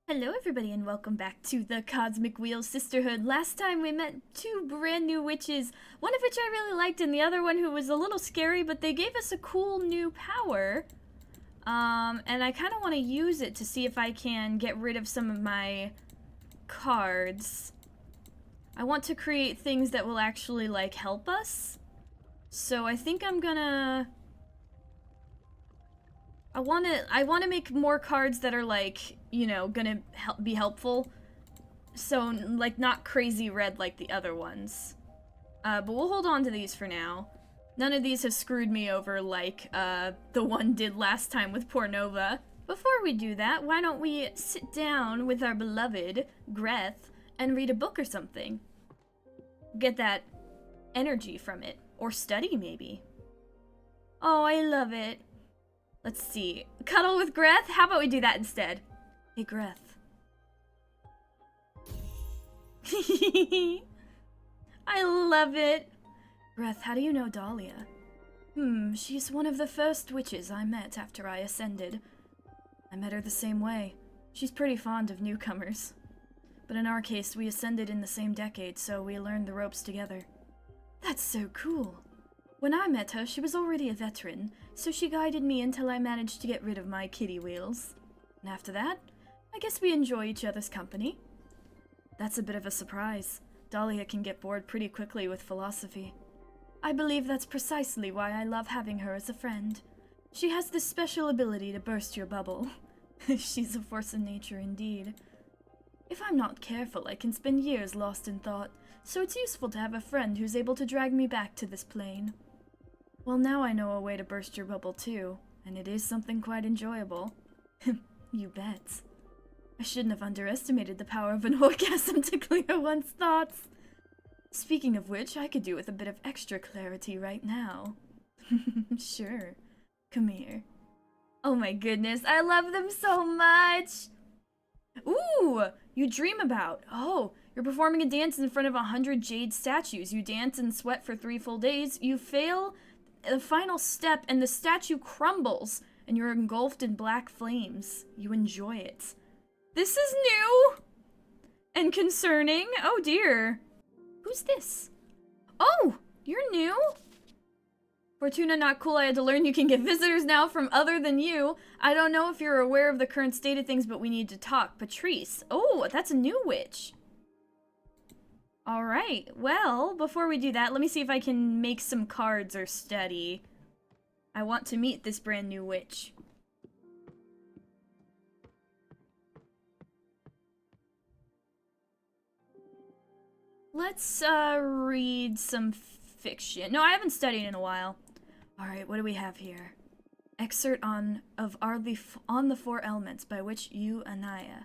Hello everybody and welcome back to the Cosmic Wheel Sisterhood. Last time we met two brand new witches, one of which I really liked and the other one who was a little scary, but they gave us a cool new power. And I kind of want to use it to see if I can get rid of some of my cards. I want to create things that will actually, like, help us. So I think I'm gonna... I want to make more cards that are, like, you know, gonna be helpful. So, like, not crazy red like the other ones. But we'll hold on to these for now. None of these have screwed me over like, the one did last time with Pornova. Before we do that, why don't we sit down with our beloved Grethe and read a book or something? Get that energy from it. Or study, maybe. Oh, I love it. Let's see. Cuddle with Grethe? How about we do that instead? Hey, Grethe. I love it. Grethe, how do you know Dahlia? She's one of the first witches I met after I ascended. I met her the same way. She's pretty fond of newcomers. But in our case, we ascended in the same decade, so we learned the ropes together. That's so cool. When I met her, she was already a veteran, so she guided me until I managed to get rid of my kitty wheels. And after that, I guess we enjoy each other's company. That's a bit of a surprise. Dahlia can get bored pretty quickly with philosophy. I believe that's precisely why I love having her as a friend. She has this special ability to burst your bubble. She's a force of nature indeed. If I'm not careful, I can spend years lost in thought, so it's useful to have a friend who's able to drag me back to this plane. Well, now I know a way to burst your bubble too, and it is something quite enjoyable. You bet. I shouldn't have underestimated the power of an orgasm to clear one's thoughts. Speaking of which, I could do with a bit of extra clarity right now. Sure. Come here. Oh my goodness, I love them so much! Ooh! You dream about. Oh, you're performing a dance in front of 100 jade statues. You dance and sweat for 3 full days. You fail the final step and the statue crumbles, and you're engulfed in black flames. You enjoy it. This is new! And concerning. Oh dear. Who's this? Oh! You're new? Fortuna, not cool. I had to learn you can get visitors now from other than you. I don't know if you're aware of the current state of things, but we need to talk. Patrice. Oh, that's a new witch. Alright, well, before we do that, let me see if I can make some cards or study. I want to meet this brand new witch. Let's, read some fiction. No, I haven't studied in a while. Alright, what do we have here? Excerpt on the Four Elements by which Enya.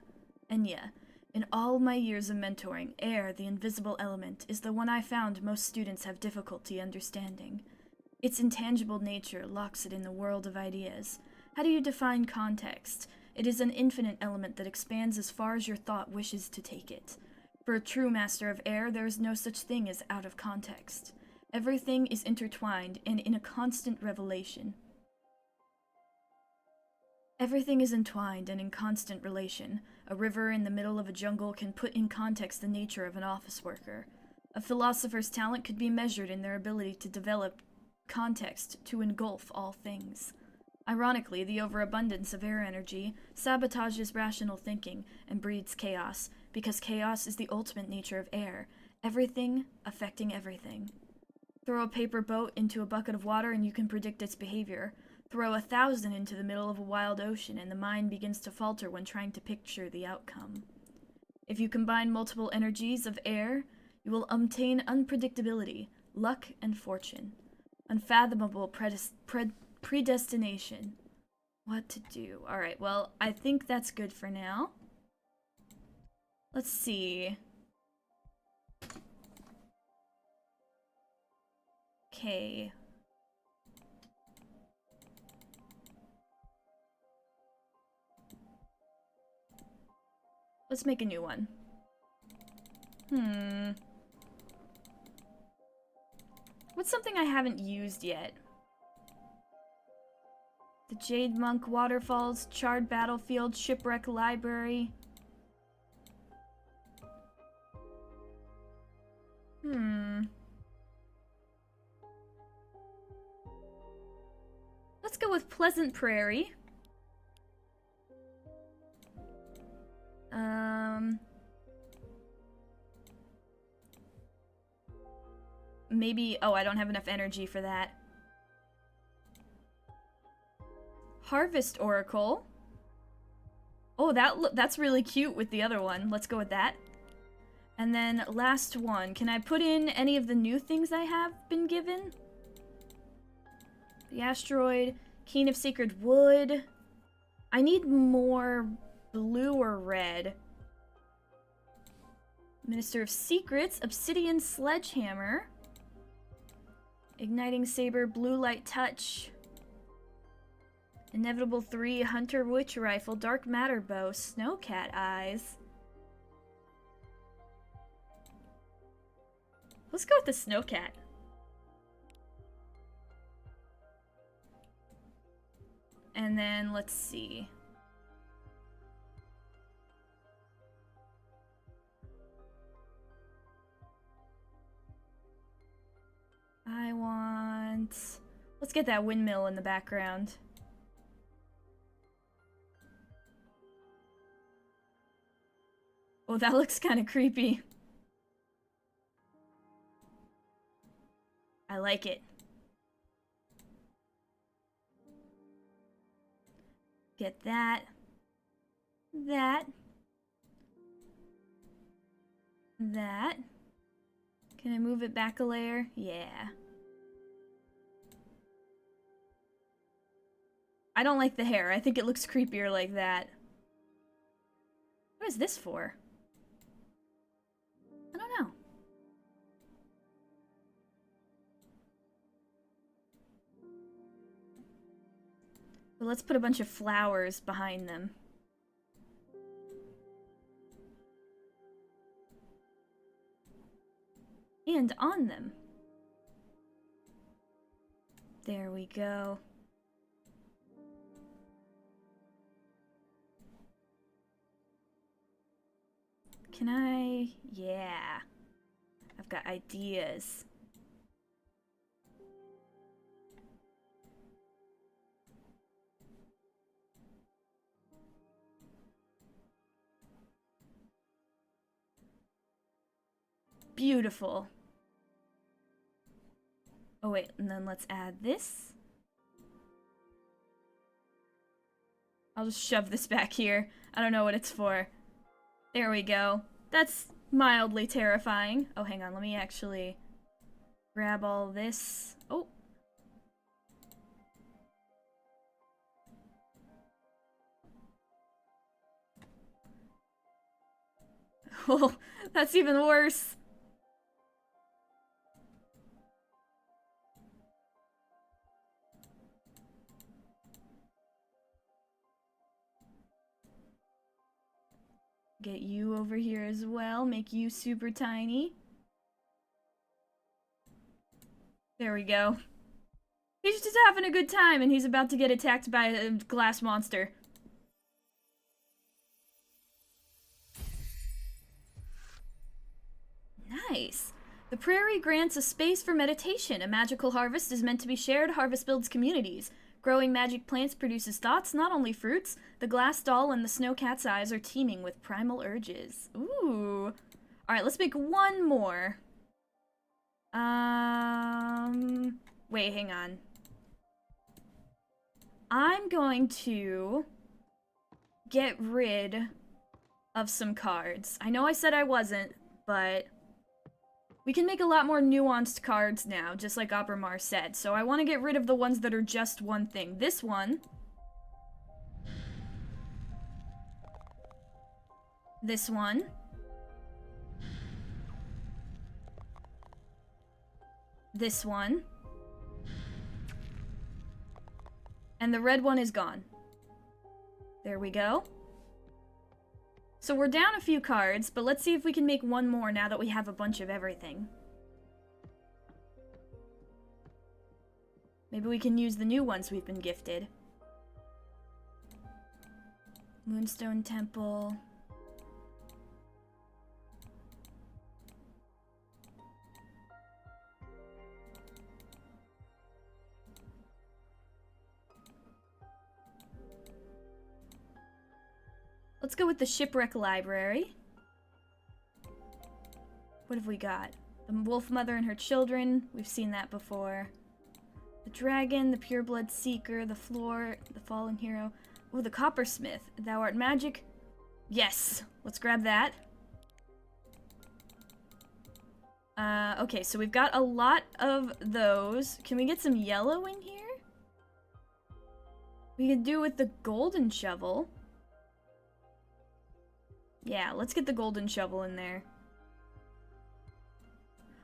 In all my years of mentoring, air, the invisible element, is the one I found most students have difficulty understanding. Its intangible nature locks it in the world of ideas. How do you define context? It is an infinite element that expands as far as your thought wishes to take it. For a true master of air, there is no such thing as out of context. Everything is intertwined and in a constant revelation. Everything is entwined and in constant relation. A river in the middle of a jungle can put in context the nature of an office worker. A philosopher's talent could be measured in their ability to develop context to engulf all things. Ironically, the overabundance of air energy sabotages rational thinking and breeds chaos, because chaos is the ultimate nature of air, everything affecting everything. Throw a paper boat into a bucket of water and you can predict its behavior. Throw 1,000 into the middle of a wild ocean and the mind begins to falter when trying to picture the outcome. If you combine multiple energies of air, you will obtain unpredictability, luck, and fortune. Unfathomable predestination. What to do? Alright, well, I think that's good for now. Let's see. Okay. Let's make a new one. What's something I haven't used yet? The Jade Monk Waterfalls, Charred Battlefield, Shipwreck Library. Let's go with Pleasant Prairie. Maybe... Oh, I don't have enough energy for that. Harvest Oracle. Oh, that's really cute with the other one. Let's go with that. And then last one. Can I put in any of the new things I have been given? The asteroid, Cane of Sacred Wood. I need more blue or red. Minister of Secrets, Obsidian Sledgehammer. Igniting Saber, Blue Light Touch. Inevitable 3, Hunter Witch Rifle, Dark Matter Bow, Snowcat Eyes. Let's go with the Snowcat. And then, let's see. I want... Let's get that windmill in the background. Oh, that looks kind of creepy. I like it. Get that. That. That. Can I move it back a layer? Yeah. I don't like the hair. I think it looks creepier like that. What is this for? I don't know. But let's put a bunch of flowers behind them. And on them. There we go. Can I? Yeah. I've got ideas. Beautiful. Oh wait, and then let's add this. I'll just shove this back here. I don't know what it's for. There we go. That's mildly terrifying. Oh, hang on, let me actually grab all this. Oh. Oh, that's even worse. Get you over here as well. Make you super tiny. There we go. He's just having a good time and he's about to get attacked by a glass monster. Nice. The prairie grants a space for meditation. A magical harvest is meant to be shared. Harvest builds communities. Growing magic plants produces thoughts, not only fruits. The glass doll and the snowcat's eyes are teeming with primal urges. Ooh. Alright, let's make one more. Wait, hang on. I'm going to get rid of some cards. I know I said I wasn't, but we can make a lot more nuanced cards now, just like Opera said. So I want to get rid of the ones that are just one thing. This one. This one. This one. And the red one is gone. There we go. So we're down a few cards, but let's see if we can make one more now that we have a bunch of everything. Maybe we can use the new ones we've been gifted. Moonstone Temple. let's go with the shipwreck library. What have we got? The wolf mother and her children. We've seen that before. The dragon, the pureblood seeker, the floor, the fallen hero. Ooh, the coppersmith. Thou art magic. Yes, let's grab that. Okay, so we've got a lot of those. Can we get some yellow in here? We could do with the golden shovel. Yeah, let's get the golden shovel in there.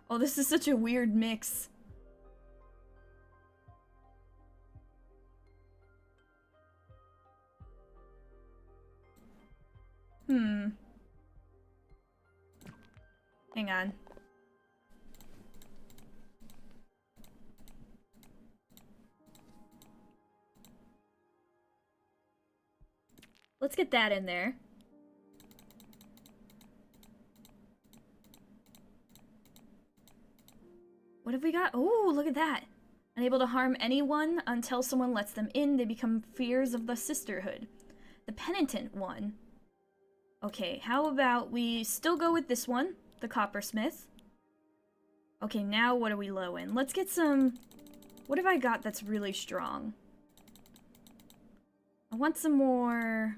Oh, this is such a weird mix. Hang on. Let's get that in there. What have we got? Oh, look at that. Unable to harm anyone until someone lets them in, they become fears of the Sisterhood. The penitent one. Okay, how about we still go with this one, the coppersmith. Okay, now what are we low in? Let's get some... What have I got that's really strong? I want some more...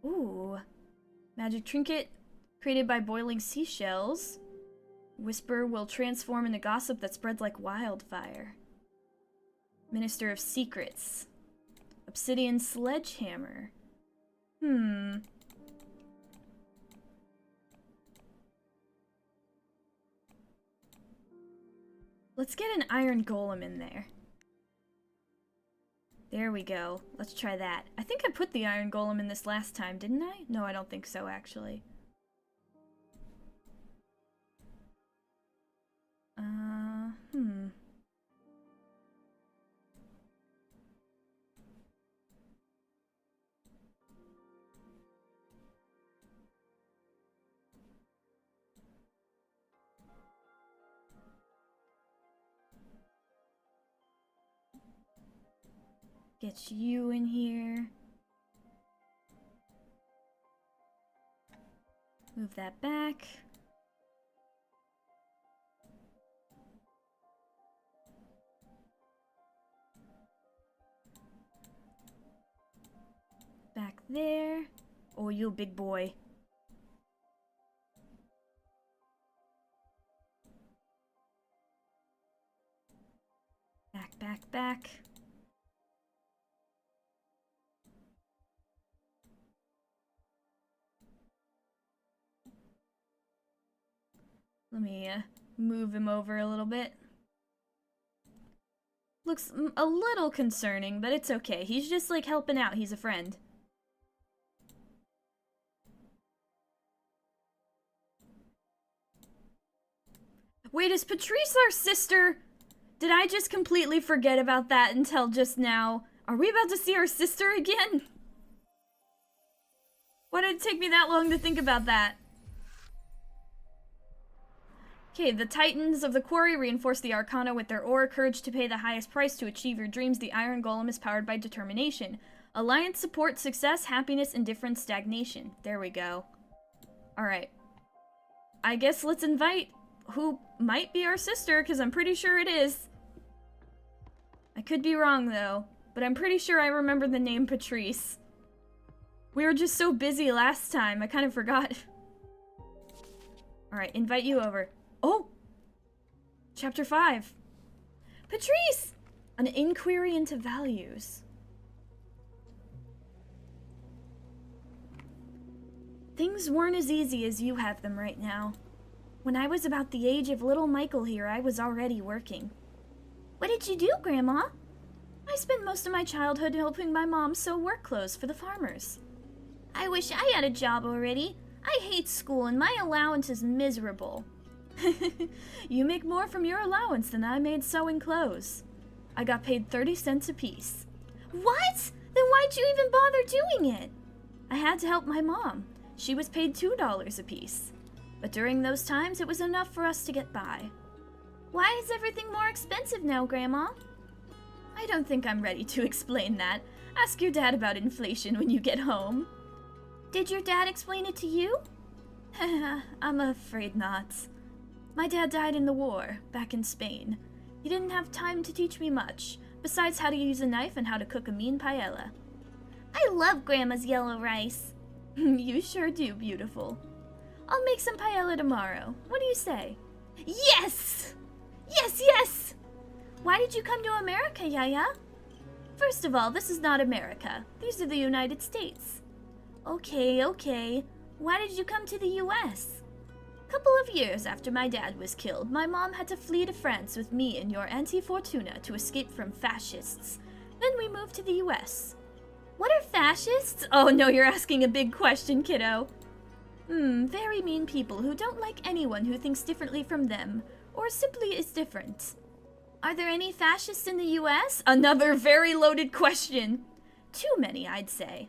Ooh. Magic trinket created by boiling seashells. Whisper will transform into gossip that spreads like wildfire. Minister of Secrets. Obsidian sledgehammer. Let's get an iron golem in there. There we go. Let's try that. I think I put the iron golem in this last time, didn't I? No, I don't think so, actually. Get you in here. Move that back. Back there. Oh, you big boy. Back, back, back. Let me move him over a little bit. Looks a little concerning, but it's okay. He's just like helping out. He's a friend. Wait, is Patrice our sister? Did I just completely forget about that until just now? Are we about to see our sister again? Why did it take me that long to think about that? Okay, the Titans of the Quarry reinforce the Arcana with their aura courage to pay the highest price to achieve your dreams. The Iron Golem is powered by determination. Alliance support, success, happiness, indifference, stagnation. There we go. Alright. I guess let's invite who might be our sister, because I'm pretty sure it is. I could be wrong, though, but I'm pretty sure I remember the name Patrice. We were just so busy last time, I kind of forgot. Alright, invite you over. Oh! Chapter 5. Patrice! An inquiry into values. Things weren't as easy as you have them right now. When I was about the age of little Michael here, I was already working. What did you do, Grandma? I spent most of my childhood helping my mom sew work clothes for the farmers. I wish I had a job already. I hate school and my allowance is miserable. You make more from your allowance than I made sewing clothes. I got paid 30 cents apiece. What? Then why'd you even bother doing it? I had to help my mom. She was paid $2 apiece. But during those times, it was enough for us to get by. Why is everything more expensive now, Grandma? I don't think I'm ready to explain that. Ask your dad about inflation when you get home. Did your dad explain it to you? I'm afraid not. My dad died in the war, back in Spain. He didn't have time to teach me much, besides how to use a knife and how to cook a mean paella. I love Grandma's yellow rice. You sure do, beautiful. I'll make some paella tomorrow. What do you say? Yes! Yes, yes! Why did you come to America, Yaya? First of all, this is not America. These are the United States. Okay. Why did you come to the US? Couple of years after my dad was killed, my mom had to flee to France with me and your Auntie Fortuna to escape from fascists. Then we moved to the US. What are fascists? Oh no, you're asking a big question, kiddo. Very mean people who don't like anyone who thinks differently from them, or simply is different. Are there any fascists in the US? Another very loaded question. Too many, I'd say.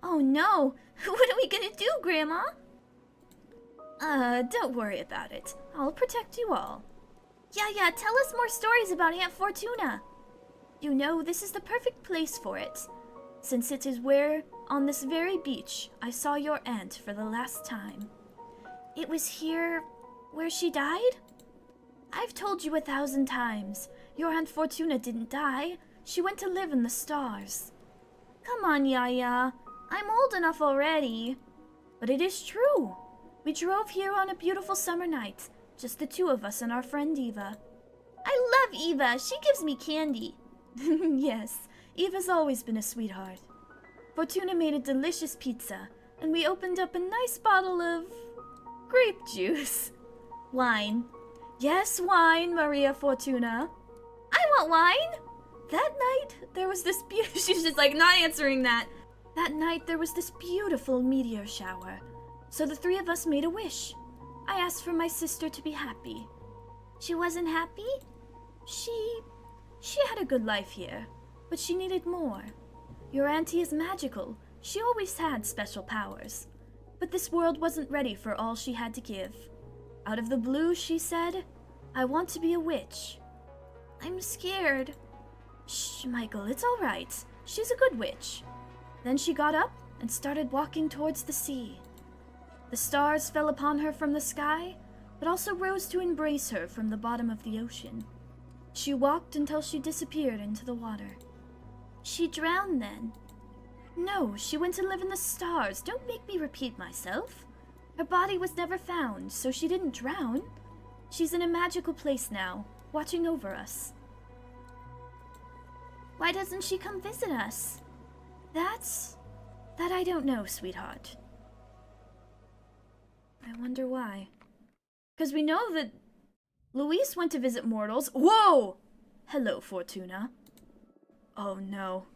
Oh no, what are we gonna do, Grandma? Don't worry about it. I'll protect you all. Yeah, tell us more stories about Aunt Fortuna. You know, this is the perfect place for it, since it is where, on this very beach, I saw your aunt for the last time. It was here where she died? I've told you 1,000 times. Your Aunt Fortuna didn't die. She went to live in the stars. Come on, Yaya. I'm old enough already. But it is true. We drove here on a beautiful summer night, just the two of us and our friend Eva. I love Eva. She gives me candy. Yes, Eva's always been a sweetheart. Fortuna made a delicious pizza, and we opened up a nice bottle of grape juice. Wine. Yes, wine, Maria Fortuna. I want wine! That night, there was this she's just like, not answering that. That night, there was this beautiful meteor shower. So the three of us made a wish. I asked for my sister to be happy. She wasn't happy? She had a good life here, but she needed more. Your auntie is magical. She always had special powers. But this world wasn't ready for all she had to give. Out of the blue, she said, I want to be a witch. I'm scared. Shh, Michael, it's all right. She's a good witch. Then she got up and started walking towards the sea. The stars fell upon her from the sky, but also rose to embrace her from the bottom of the ocean. She walked until she disappeared into the water. She drowned then. No, she went to live in the stars. Don't make me repeat myself. Her body was never found, so she didn't drown. She's in a magical place now, watching over us. Why doesn't she come visit us? That I don't know, sweetheart. I wonder why. Because we know that Luis went to visit mortals. Whoa! Hello, Fortuna. Oh no,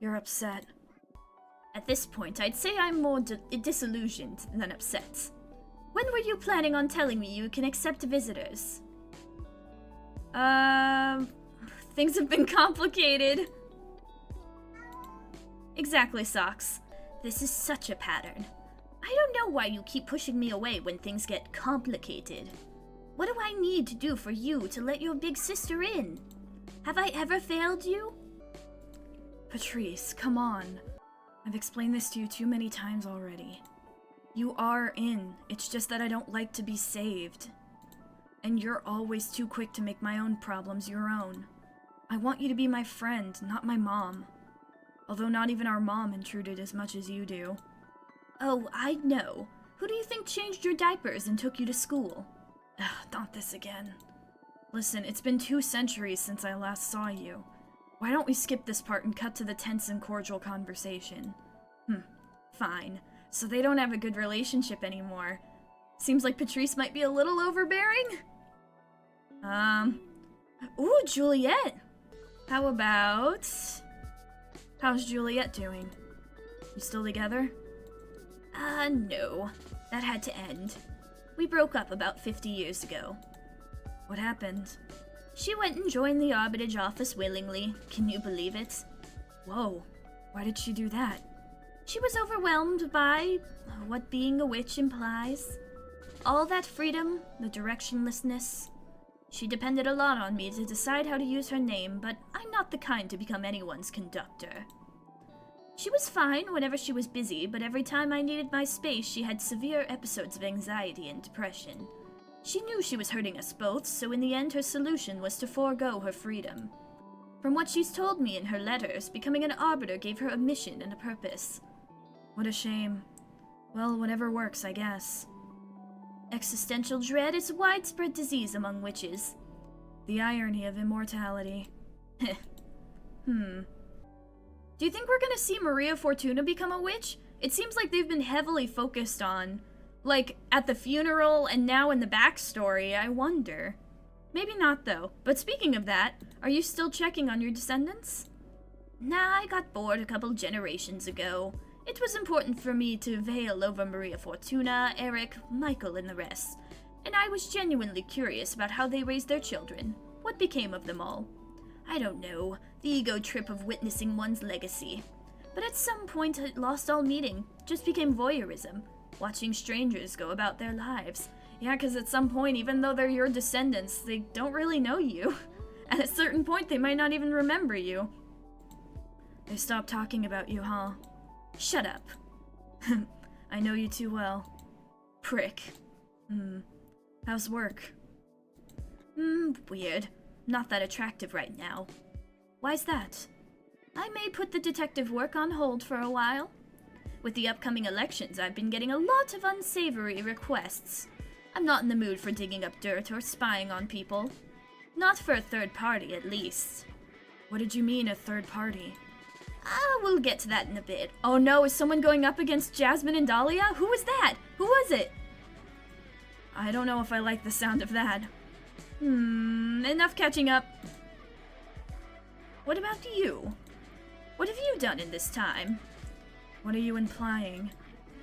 you're upset. At this point, I'd say I'm more disillusioned than upset. When were you planning on telling me you can accept visitors? Things have been complicated. Exactly, Socks. This is such a pattern. I don't know why you keep pushing me away when things get complicated. What do I need to do for you to let your big sister in? Have I ever failed you? Patrice, come on. I've explained this to you too many times already. You are in. It's just that I don't like to be saved. And you're always too quick to make my own problems your own. I want you to be my friend, not my mom. Although not even our mom intruded as much as you do. Oh, I know. Who do you think changed your diapers and took you to school? Ugh, not this again. Listen, it's been 2 centuries since I last saw you. Why don't we skip this part and cut to the tense and cordial conversation? Fine. So they don't have a good relationship anymore. Seems like Patrice might be a little overbearing? Ooh, Juliet! How about... How's Juliet doing? You still together? No. That had to end. We broke up about 50 years ago. What happened? She went and joined the Arbitage office willingly. Can you believe it? Whoa. Why did she do that? She was overwhelmed by what being a witch implies. All that freedom, the directionlessness. She depended a lot on me to decide how to use her name, but I'm not the kind to become anyone's conductor. She was fine whenever she was busy, but every time I needed my space, she had severe episodes of anxiety and depression. She knew she was hurting us both, so in the end her solution was to forego her freedom. From what she's told me in her letters, becoming an arbiter gave her a mission and a purpose. What a shame. Well, whatever works, I guess. Existential dread is a widespread disease among witches. The irony of immortality. Do you think we're gonna see Maria Fortuna become a witch? It seems like they've been heavily focused on, like, at the funeral and now in the backstory. I wonder. Maybe not, though. But speaking of that, are you still checking on your descendants? Nah, I got bored a couple generations ago. It was important for me to veil over Maria Fortuna, Eric, Michael, and the rest. And I was genuinely curious about how they raised their children. What became of them all? I don't know. The ego trip of witnessing one's legacy. But at some point it lost all meaning. Just became voyeurism. Watching strangers go about their lives. Yeah, because at some point, even though they're your descendants, they don't really know you. At a certain point, they might not even remember you. They stopped talking about you, huh? Shut up. I know you too well. Prick. How's work? Weird. Not that attractive right now. Why's that? I may put the detective work on hold for a while. With the upcoming elections, I've been getting a lot of unsavory requests. I'm not in the mood for digging up dirt or spying on people. Not for a third party, at least. What did you mean, a third party? We'll get to that in a bit. Oh no, is someone going up against Jasmine and Dahlia? Who was that? Who was it? I don't know if I like the sound of that. Enough catching up. What about you? What have you done in this time? What are you implying?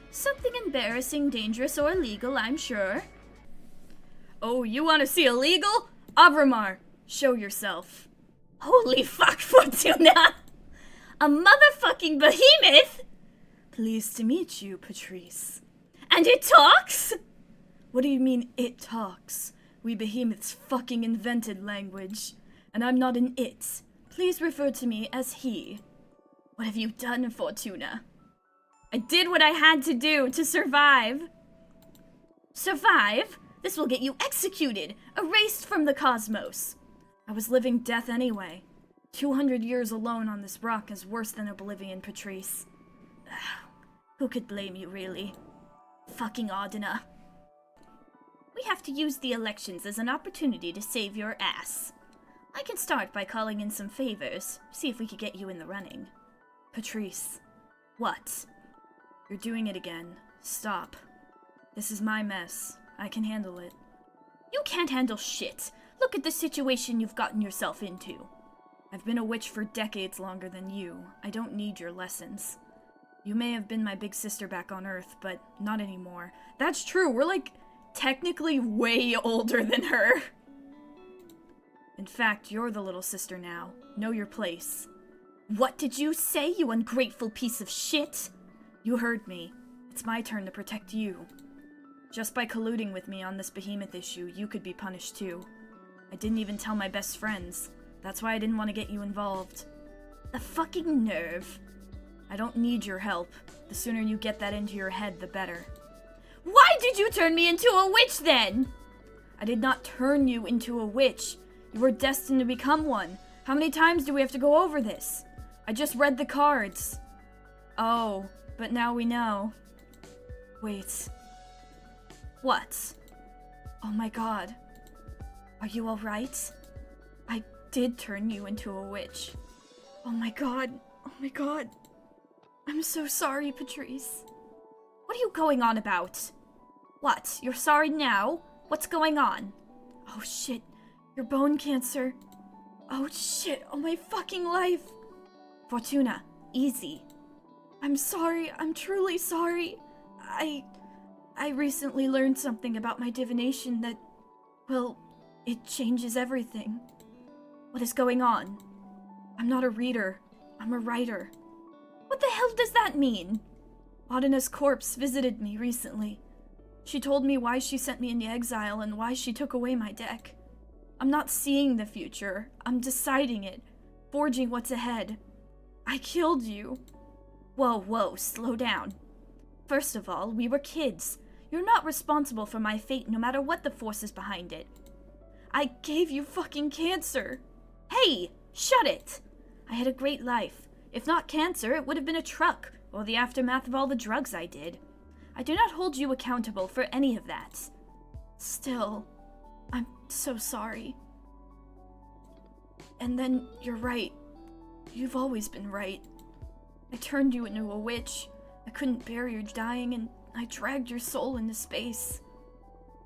Something embarrassing, dangerous, or illegal, I'm sure. Oh, you want to see illegal? Avramar, show yourself. Holy fuck, Fortuna! A motherfucking behemoth? Pleased to meet you, Patrice. And it talks? What do you mean, it talks? We behemoths fucking invented language. And I'm not an it. Please refer to me as he. What have you done, Fortuna? I did what I had to do to survive. Survive? This will get you executed, erased from the cosmos. I was living death anyway. 200 years alone on this rock is worse than oblivion, Patrice. Who could blame you, really? Fucking Audina. We have to use the elections as an opportunity to save your ass. I can start by calling in some favors, see if we could get you in the running. Patrice. What? You're doing it again. Stop. This is my mess. I can handle it. You can't handle shit. Look at the situation you've gotten yourself into. I've been a witch for decades longer than you. I don't need your lessons. You may have been my big sister back on Earth, but not anymore. That's true. We're like technically way older than her. In fact, you're the little sister now. Know your place. What did you say, you ungrateful piece of shit? You heard me. It's my turn to protect you. Just by colluding with me on this behemoth issue, you could be punished too. I didn't even tell my best friends. That's why I didn't want to get you involved. The fucking nerve. I don't need your help. The sooner you get that into your head, the better. Why did you turn me into a witch then? I did not turn you into a witch. You were destined to become one. How many times do we have to go over this? I just read the cards. Oh, but now we know. Wait. What? Oh my god. Are you alright? I did turn you into a witch. Oh my god. Oh my god. I'm so sorry, Patrice. What are you going on about? What? You're sorry now? What's going on? Oh shit. Your bone cancer. Oh shit. Oh my fucking life. Fortuna, easy. I'm sorry. I'm truly sorry. I recently learned something about my divination that, well, it changes everything. What is going on? I'm not a reader. I'm a writer. What the hell does that mean? Audina's corpse visited me recently. She told me why she sent me into exile and why she took away my deck. I'm not seeing the future. I'm deciding it. Forging what's ahead. I killed you. Whoa, whoa, slow down. First of all, we were kids. You're not responsible for my fate no matter what the force is behind it. I gave you fucking cancer. Hey, shut it! I had a great life. If not cancer, it would have been a truck, or the aftermath of all the drugs I did. I do not hold you accountable for any of that. Still, I'm so sorry. And then, you're right. You've always been right. I turned you into a witch. I couldn't bear your dying, and I dragged your soul into space.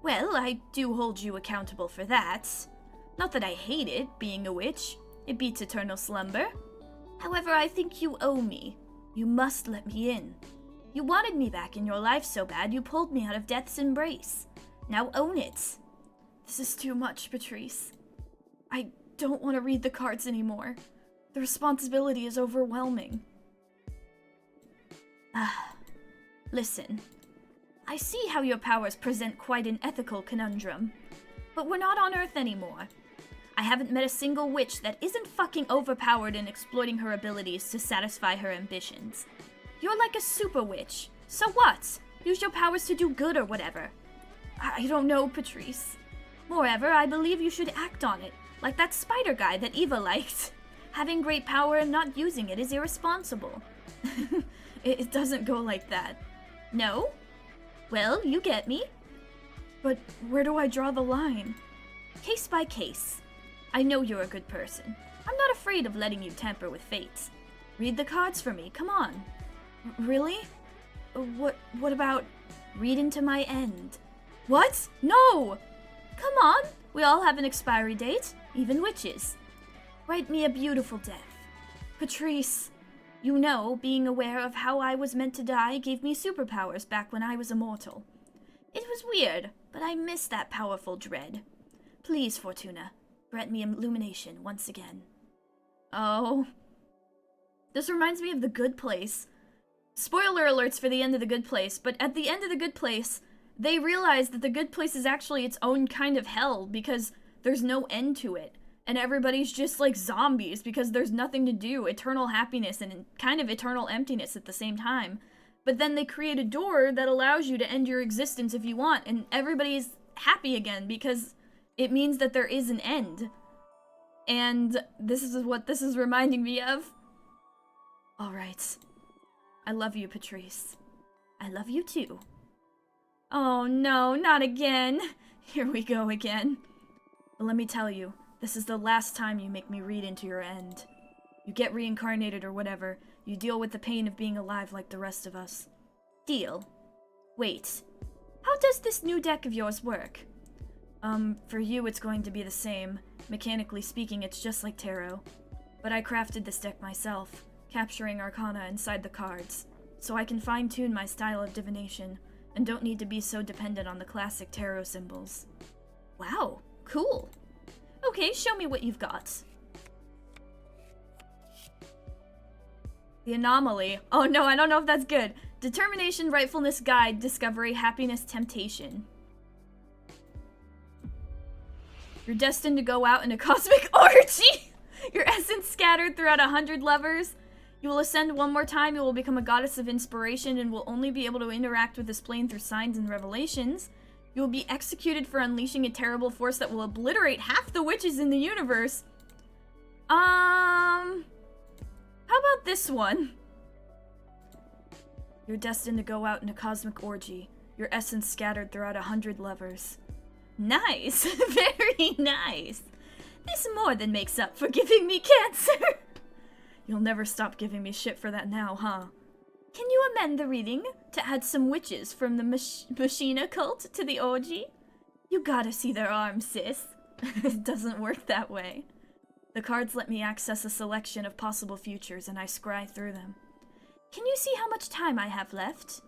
Well, I do hold you accountable for that. Not that I hate it, being a witch. It beats eternal slumber. However, I think you owe me. You must let me in. You wanted me back in your life so bad you pulled me out of death's embrace. Now own it. This is too much, Patrice. I don't want to read the cards anymore. The responsibility is overwhelming. Listen. I see how your powers present quite an ethical conundrum. But we're not on Earth anymore. I haven't met a single witch that isn't fucking overpowered and exploiting her abilities to satisfy her ambitions. You're like a super witch. So what? Use your powers to do good or whatever. I don't know, Patrice. Moreover, I believe you should act on it, like that spider guy that Eva liked. Having great power and not using it is irresponsible. It doesn't go like that. No? Well, you get me. But where do I draw the line? Case by case. I know you're a good person. I'm not afraid of letting you tamper with fate. Read the cards for me, come on. Really? What about read into my end? What? No! Come on, we all have an expiry date, even witches. Write me a beautiful death. Patrice, you know, being aware of how I was meant to die gave me superpowers back when I was immortal. It was weird, but I miss that powerful dread. Please, Fortuna, grant me illumination once again. Oh. This reminds me of The Good Place. Spoiler alerts for the end of The Good Place, but at the end of The Good Place, they realize that The Good Place is actually its own kind of hell because there's no end to it. And everybody's just like zombies because there's nothing to do. Eternal happiness and kind of eternal emptiness at the same time. But then they create a door that allows you to end your existence if you want, and everybody's happy again because it means that there is an end. And this is what this is reminding me of. Alright. I love you, Patrice. I love you too. Oh no, not again. Here we go again. But let me tell you, this is the last time you make me read into your end. You get reincarnated or whatever. You deal with the pain of being alive like the rest of us. Deal. Wait. How does this new deck of yours work? For you it's going to be the same. Mechanically speaking, it's just like tarot. But I crafted this deck myself, capturing arcana inside the cards, so I can fine-tune my style of divination, and don't need to be so dependent on the classic tarot symbols. Wow, cool. Okay, show me what you've got. The anomaly. Oh no, I don't know if that's good. Determination, rightfulness, guide, discovery, happiness, temptation. You're destined to go out in a cosmic orgy! Your essence scattered throughout 100 lovers. You will ascend one more time, you will become a goddess of inspiration and will only be able to interact with this plane through signs and revelations. You will be executed for unleashing a terrible force that will obliterate half the witches in the universe. How about this one? You're destined to go out in a cosmic orgy. Your essence scattered throughout 100 lovers. Nice! Very nice! This more than makes up for giving me cancer! You'll never stop giving me shit for that now, huh? Can you amend the reading to add some witches from the Machina cult to the orgy? You gotta see their arms, sis. It doesn't work that way. The cards let me access a selection of possible futures and I scry through them. Can you see how much time I have left?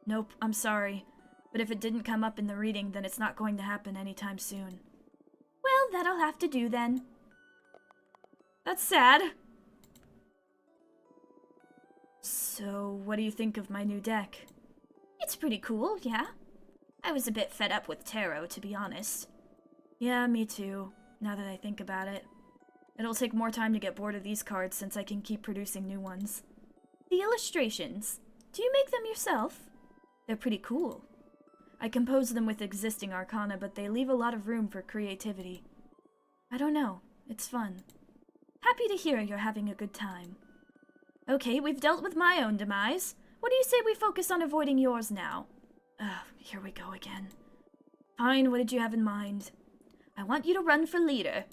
Nope, I'm sorry. But if it didn't come up in the reading, then it's not going to happen anytime soon. Well, that'll have to do then. That's sad. So, what do you think of my new deck? It's pretty cool, yeah. I was a bit fed up with tarot, to be honest. Yeah, me too, now that I think about it. It'll take more time to get bored of these cards since I can keep producing new ones. The illustrations. Do you make them yourself? They're pretty cool. I compose them with existing arcana, but they leave a lot of room for creativity. I don't know. It's fun. Happy to hear you're having a good time. Okay, we've dealt with my own demise. What do you say we focus on avoiding yours now? Here we go again. Fine, what did you have in mind? I want you to run for leader.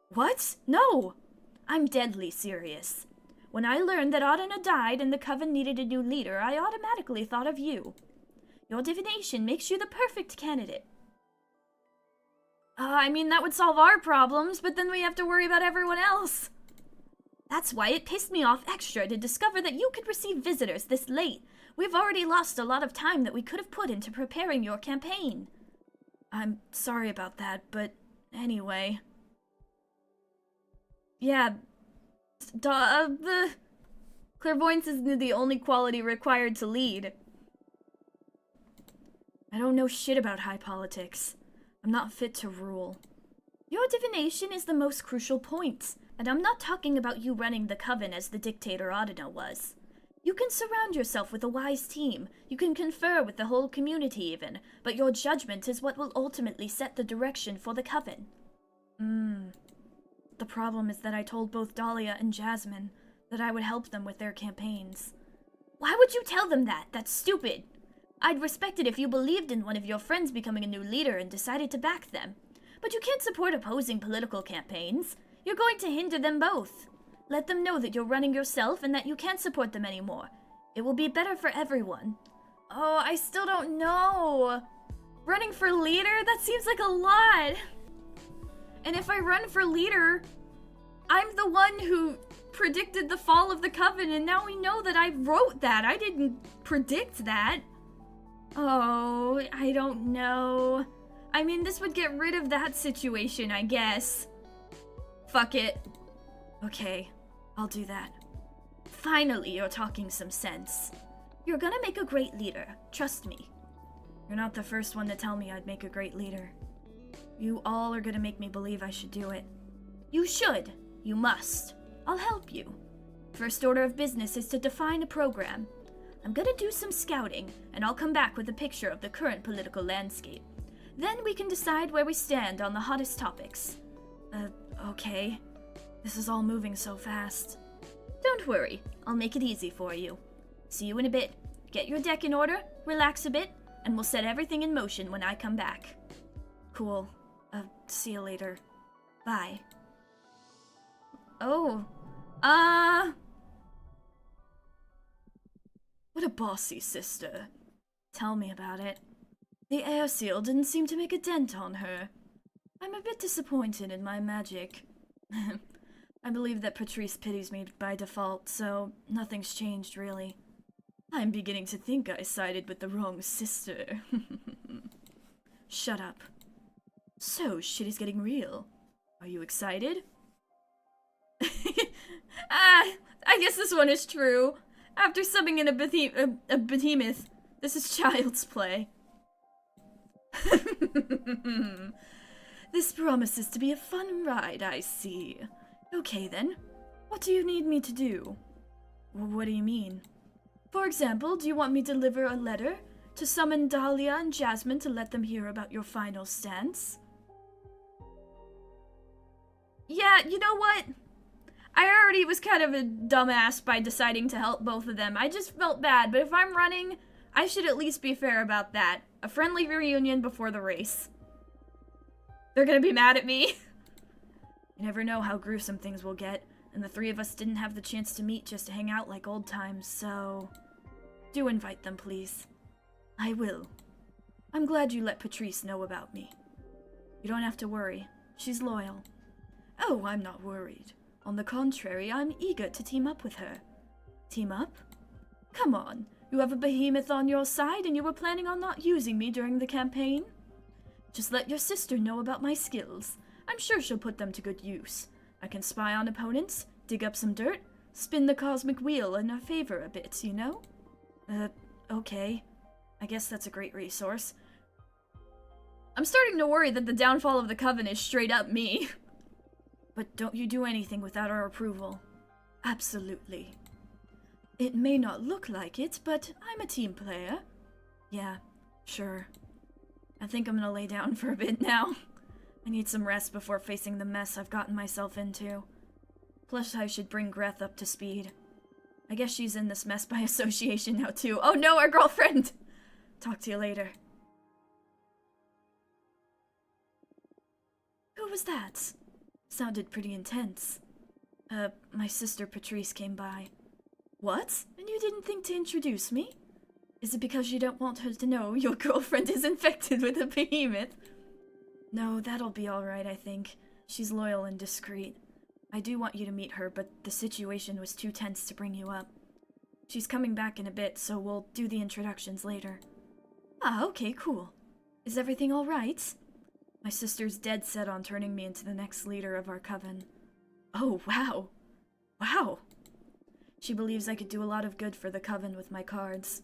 What? No! I'm deadly serious. When I learned that Adana died and the Coven needed a new leader, I automatically thought of you. Your divination makes you the perfect candidate. I mean, that would solve our problems, but then we have to worry about everyone else. That's why it pissed me off extra to discover that you could receive visitors this late. We've already lost a lot of time that we could have put into preparing your campaign. I'm sorry about that, but anyway. Yeah, the clairvoyance is the only quality required to lead. I don't know shit about high politics. I'm not fit to rule. Your divination is the most crucial point, and I'm not talking about you running the Coven as the dictator Adana was. You can surround yourself with a wise team, you can confer with the whole community even, but your judgment is what will ultimately set the direction for the Coven. The problem is that I told both Dahlia and Jasmine that I would help them with their campaigns. Why would you tell them that? That's stupid. I'd respect it if you believed in one of your friends becoming a new leader and decided to back them. But you can't support opposing political campaigns. You're going to hinder them both. Let them know that you're running yourself and that you can't support them anymore. It will be better for everyone. Oh, I still don't know. Running for leader? That seems like a lot. And if I run for leader, I'm the one who predicted the fall of the Coven, and now we know that I wrote that. I didn't predict that. Oh, I don't know. I mean, this would get rid of that situation, I guess. Fuck it. Okay, I'll do that. Finally, you're talking some sense. You're gonna make a great leader, trust me. You're not the first one to tell me I'd make a great leader. You all are gonna make me believe I should do it. You should. You must. I'll help you. First order of business is to define a program. I'm gonna do some scouting, and I'll come back with a picture of the current political landscape. Then we can decide where we stand on the hottest topics. Okay. This is all moving so fast. Don't worry, I'll make it easy for you. See you in a bit. Get your deck in order, relax a bit, and we'll set everything in motion when I come back. Cool. See you later. Bye. Oh. What a bossy sister. Tell me about it. The air seal didn't seem to make a dent on her. I'm a bit disappointed in my magic. I believe that Patrice pities me by default, so nothing's changed, really. I'm beginning to think I sided with the wrong sister. Shut up. So, shit is getting real. Are you excited? I guess this one is true. After summing in a behemoth, this is child's play. This promises to be a fun ride, I see. Okay then, what do you need me to do? What do you mean? For example, do you want me to deliver a letter to summon Dahlia and Jasmine to let them hear about your final stance? Yeah, you know what? I already was kind of a dumbass by deciding to help both of them. I just felt bad, but if I'm running, I should at least be fair about that. A friendly reunion before the race. They're gonna be mad at me. You never know how gruesome things will get, and the three of us didn't have the chance to meet just to hang out like old times, so... Do invite them, please. I will. I'm glad you let Patrice know about me. You don't have to worry. She's loyal. Oh, I'm not worried. On the contrary, I'm eager to team up with her. Team up? Come on, you have a behemoth on your side and you were planning on not using me during the campaign? Just let your sister know about my skills. I'm sure she'll put them to good use. I can spy on opponents, dig up some dirt, spin the cosmic wheel in our favor a bit, you know? Okay. I guess that's a great resource. I'm starting to worry that the downfall of the Coven is straight up me. But don't you do anything without our approval. Absolutely. It may not look like it, but I'm a team player. Yeah, sure. I think I'm gonna lay down for a bit now. I need some rest before facing the mess I've gotten myself into. Plus, I should bring Grethe up to speed. I guess she's in this mess by association now, too. Oh no, our girlfriend! Talk to you later. Who was that? Sounded pretty intense. My sister Patrice came by. What? And you didn't think to introduce me? Is it because you don't want her to know your girlfriend is infected with a behemoth? No, that'll be alright, I think. She's loyal and discreet. I do want you to meet her, but the situation was too tense to bring you up. She's coming back in a bit, so we'll do the introductions later. Ah, okay, cool. Is everything alright? My sister's dead set on turning me into the next leader of our coven. Oh, wow. Wow. She believes I could do a lot of good for the coven with my cards.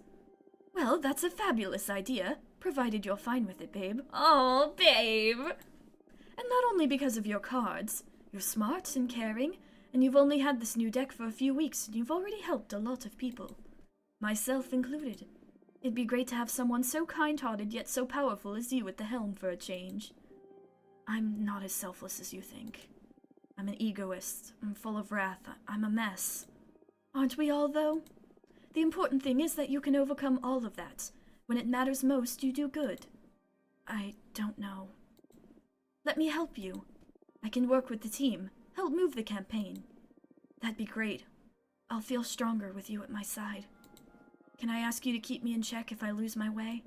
Well, that's a fabulous idea, provided you're fine with it, babe. Oh, babe! And not only because of your cards. You're smart and caring, and you've only had this new deck for a few weeks, and you've already helped a lot of people. Myself included. It'd be great to have someone so kind-hearted yet so powerful as you at the helm for a change. I'm not as selfless as you think. I'm an egoist. I'm full of wrath. I'm a mess. Aren't we all, though? The important thing is that you can overcome all of that. When it matters most, you do good. I don't know. Let me help you. I can work with the team, help move the campaign. That'd be great. I'll feel stronger with you at my side. Can I ask you to keep me in check if I lose my way?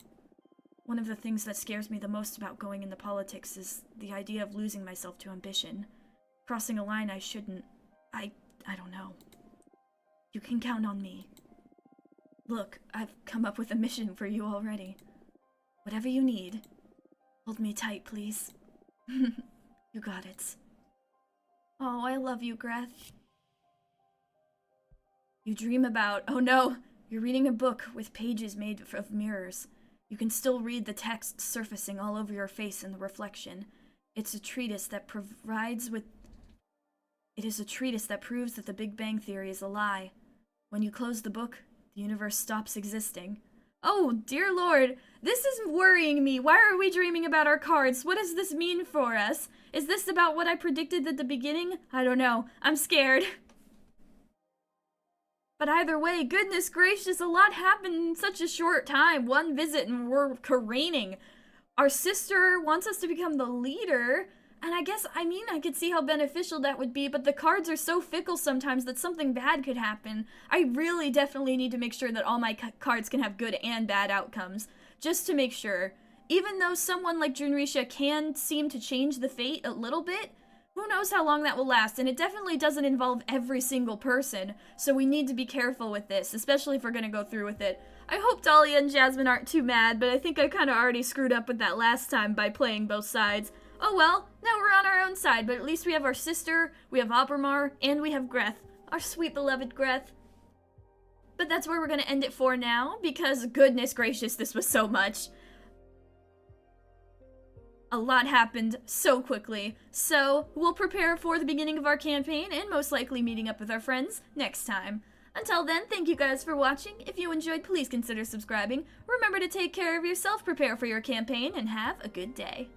One of the things that scares me the most about going into politics is the idea of losing myself to ambition. Crossing a line I shouldn't. I don't know. You can count on me. Look, I've come up with a mission for you already. Whatever you need. Hold me tight, please. You got it. Oh, I love you, Grethe. You dream about... Oh no! You're reading a book with pages made of mirrors. You can still read the text surfacing all over your face in the reflection. It's a treatise that provides with... It is a treatise that proves that the Big Bang Theory is a lie. When you close the book, the universe stops existing. Oh, dear Lord, this is worrying me. Why are we dreaming about our cards? What does this mean for us? Is this about what I predicted at the beginning? I don't know. I'm scared. But either way, goodness gracious, a lot happened in such a short time. One visit and we're careening. Our sister wants us to become the leader. And I could see how beneficial that would be, but the cards are so fickle sometimes that something bad could happen. I really definitely need to make sure that all my cards can have good and bad outcomes, just to make sure. Even though someone like Junrisha can seem to change the fate a little bit, who knows how long that will last, and it definitely doesn't involve every single person, so we need to be careful with this, especially if we're gonna go through with it. I hope Dahlia and Jasmine aren't too mad, but I think I kinda already screwed up with that last time by playing both sides. Oh well, now we're on our own side, but at least we have our sister, we have Abramar, and we have Grethe. Our sweet beloved Grethe. But that's where we're gonna end it for now, because goodness gracious, this was so much. A lot happened so quickly, so we'll prepare for the beginning of our campaign and most likely meeting up with our friends next time. Until then, thank you guys for watching. If you enjoyed, please consider subscribing. Remember to take care of yourself, prepare for your campaign, and have a good day.